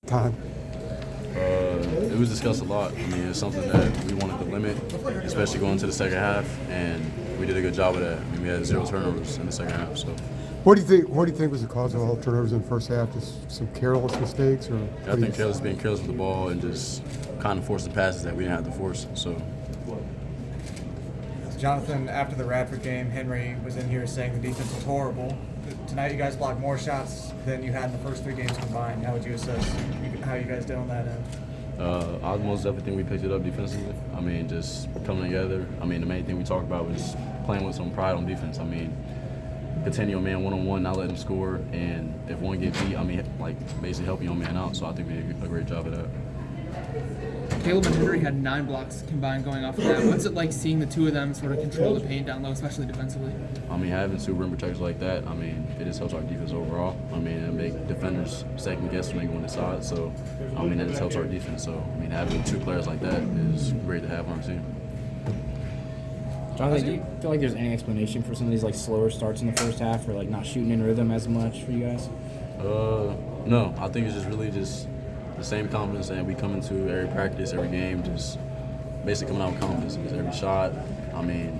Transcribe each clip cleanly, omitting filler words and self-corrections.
Time. It was discussed a lot. I mean, it's something that we wanted to limit, especially going into the second half, and we did a good job of that. I mean, we had 0 turnovers in the second half. So, What do you think was the cause of all the turnovers in the first half? Just some careless mistakes, or I think being careless with the ball and just kind of forcing passes that we didn't have to force. So, Jonathan, after the Radford game, Henry was in here saying the defense was horrible. Tonight, you guys blocked more shots than you had in the first 3 games combined. How would you assess how you guys did on that end? I most definitely think we picked it up defensively. I mean, just coming together. I mean, the main thing we talked about was playing with some pride on defense. I mean, continue your man one-on-one, not let him score, and if one get beat, I mean, like basically helping your man out. So I think we did a great job of that. Caleb and Henry had 9 blocks combined going off of that. What's it like seeing the two of them sort of control the paint down low, especially defensively? I mean, having 2 rim protectors like that, I mean, it just helps our defense overall. I mean, it make defenders second guess when they go inside. So, I mean, that just helps our defense. So, I mean, having 2 players like that is great to have on our team. Jonathan, do you feel like there's any explanation for some of these like slower starts in the first half, or like not shooting in rhythm as much for you guys? No, I think it's just really just the same confidence that we come into every practice, every game, just basically coming out with confidence. Because every shot, I mean,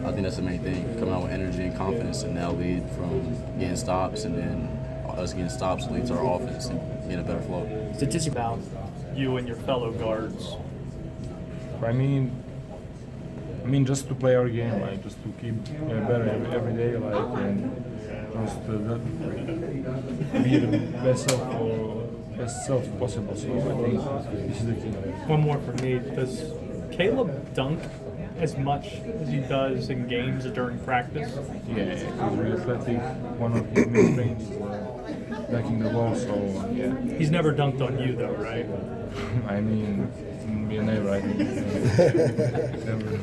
I think that's the main thing, coming out with energy and confidence, and that'll lead from getting stops, and then us getting stops leads to our offense and getting a better flow. Statistically, About you and your fellow guards. I mean, just to play our game, like just to keep better every day, like and just be the best self possible. So I think this is the key. One more for me. Does Caleb dunk as much as he does in games or during practice? Yeah, he's really athletic. One of his main strengths is backing the ball. So yeah, He's never dunked on you though, right? I mean, never. I think never.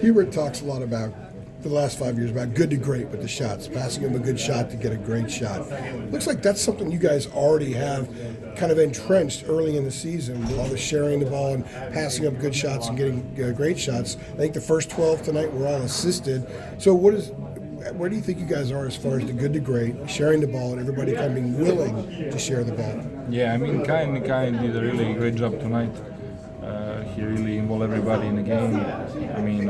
Hubert talks a lot about, for the last 5 years, about good to great with the shots, passing him a good shot to get a great shot. Looks like that's something you guys already have kind of entrenched early in the season, with all the sharing the ball and passing up good shots and getting great shots. I think the first 12 tonight were all assisted. So where do you think you guys are as far as the good to great, sharing the ball, and everybody kind of being willing to share the ball? Yeah, I mean, Kai did a really great job tonight. He really involved everybody in the game. I mean,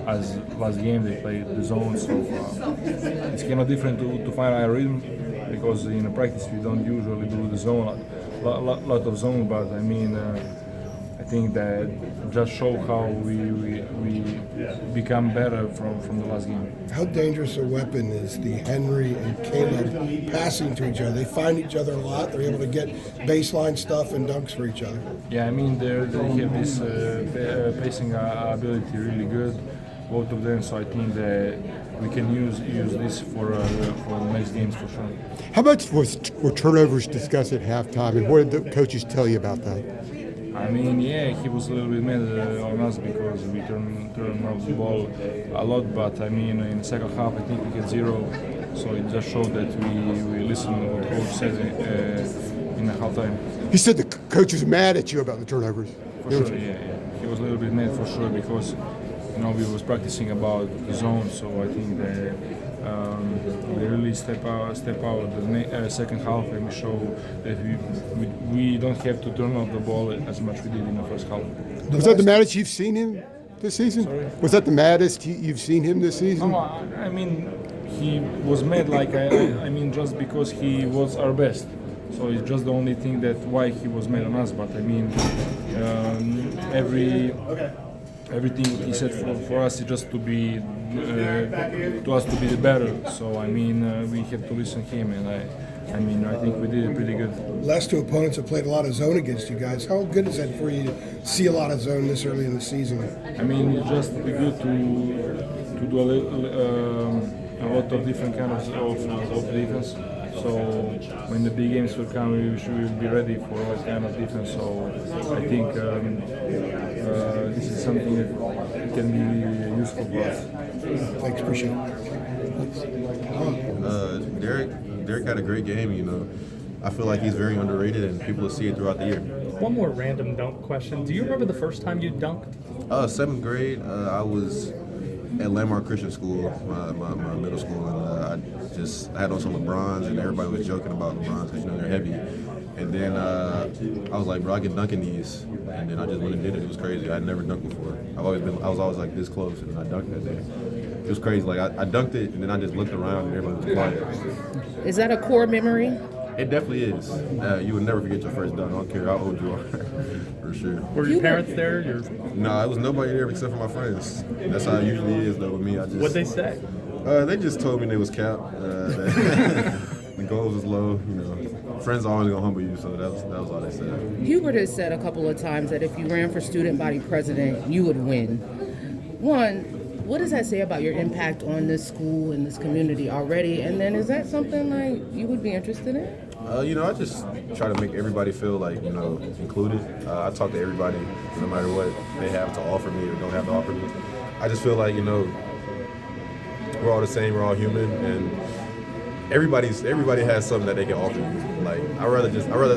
as last game they played the zone, so it's kind of different to find our rhythm, because in practice we don't usually do the zone, lot of zone. But I mean, I think that just show how we become better from the last game. How dangerous a weapon is the Henry and Caleb passing to each other? They find each other a lot. They're able to get baseline stuff and dunks for each other. Yeah, I mean, they have this pacing ability really good, both of them. So I think that we can use this for the next games for sure. How much were turnovers discussed at halftime, and what did the coaches tell you about that? I mean, yeah, he was a little bit mad on us because we turned off the ball a lot. But I mean, in the second half, I think we had 0. So it just showed that we listened to what the coach said in the halftime. He said the coach was mad at you about the turnovers. For sure, yeah. He was a little bit mad for sure because we was practicing about the zone. So I think that we really step out the second half, and we show that we don't have to turn off the ball as much we did in the first half. Was that the maddest you've seen him this season? Sorry? Was that the maddest you've seen him this season? No, I mean, he was mad, like, I mean, just because he was our best. So it's just the only thing that why he was mad on us. But I mean, everything he said for us is just to be to us to be the better. So I mean, we have to listen to him, and I think we did it pretty good. Last 2 opponents have played a lot of zone against you guys. How good is that for you to see a lot of zone this early in the season? I mean, it's just good to do a lot of different kinds of defense. So when the big games will come, we should be ready for all kind of defense. So I think this is something that can be useful for us. Thanks, appreciate it. Derek had a great game. I feel like he's very underrated, and people will see it throughout the year. One more random dunk question. Do you remember the first time you dunked? 7th grade, I was at Landmark Christian School, my middle school, and I had on some LeBrons, and everybody was joking about LeBrons because they're heavy. And then I was like, bro, I can dunk in these, and then I just went and did it. It was crazy. I'd never dunked before. I was always like this close, and I dunked that day. It was crazy. Like I dunked it, and then I just looked around, and everybody was quiet. Is that a core memory? It definitely is. You would never forget your first dunk. I don't care how old you are, for sure. Were your parents there? No, it was nobody there except for my friends. That's how it usually is, though, with me. What'd they say? They just told me they was cap. That the goals was low. You know, friends are always gonna humble you, so that was all they said. Hubert has said a couple of times that if you ran for student body president, you would win. One, what does that say about your impact on this school and this community already? And then is that something like you would be interested in? You know, I just try to make everybody feel like, you know, included. I talk to everybody, no matter what they have to offer me or don't have to offer me. I just feel like, you know, we're all the same, we're all human, and everybody has something that they can offer you. Like I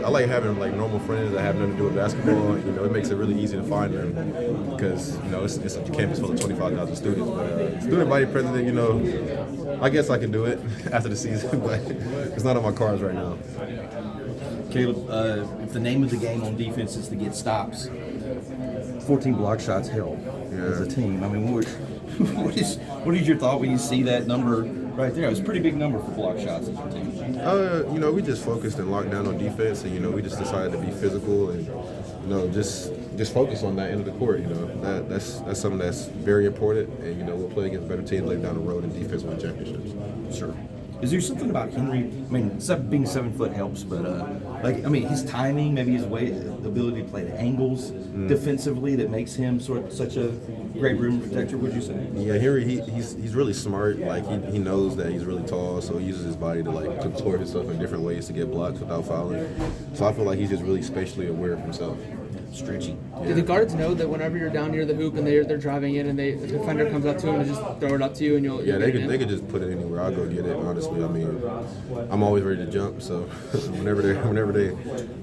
like having like normal friends that have nothing to do with basketball. You know, it makes it really easy to find them because you know it's a campus full of 25,000 students. But student body president, you know, I guess I can do it after the season, but it's not on my cards right now. Caleb, if the name of the game on defense is to get stops, 14 block shots help as a team. I mean, what is your thought when you see that number right there? It was a pretty big number for block shots as a team. You know, we just focused and locked down on defense, and you know, we just decided to be physical and you know, just focus on that end of the court. You know, that's something that's very important, and you know, we'll play against better teams later down the road, and defense win championships. Sure. Is there something about Henry? I mean, being 7 foot helps, but his timing, maybe his way, the ability to play the angles defensively that makes him such a great rim protector. Would you say? Yeah, Henry, he's really smart. Like he knows that he's really tall, so he uses his body to like contort himself in different ways to get blocks without fouling. So I feel like he's just really spatially aware of himself. Stretchy. Yeah. Do the guards know that whenever you're down near the hoop and they're driving in and the defender comes up to him and just throw it up to you and you'll they could just put it anywhere. I'll go get it. Honestly, I mean, I'm always ready to jump. So whenever they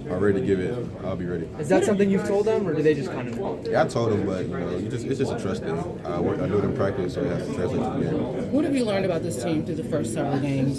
are ready to give it, I'll be ready. Is that something you've told them, or do they just kind of know? Yeah, I told them, but you know, it's just a trust thing. I do it in practice, so it has to translate to the game. What have you learned about this team through the first several games?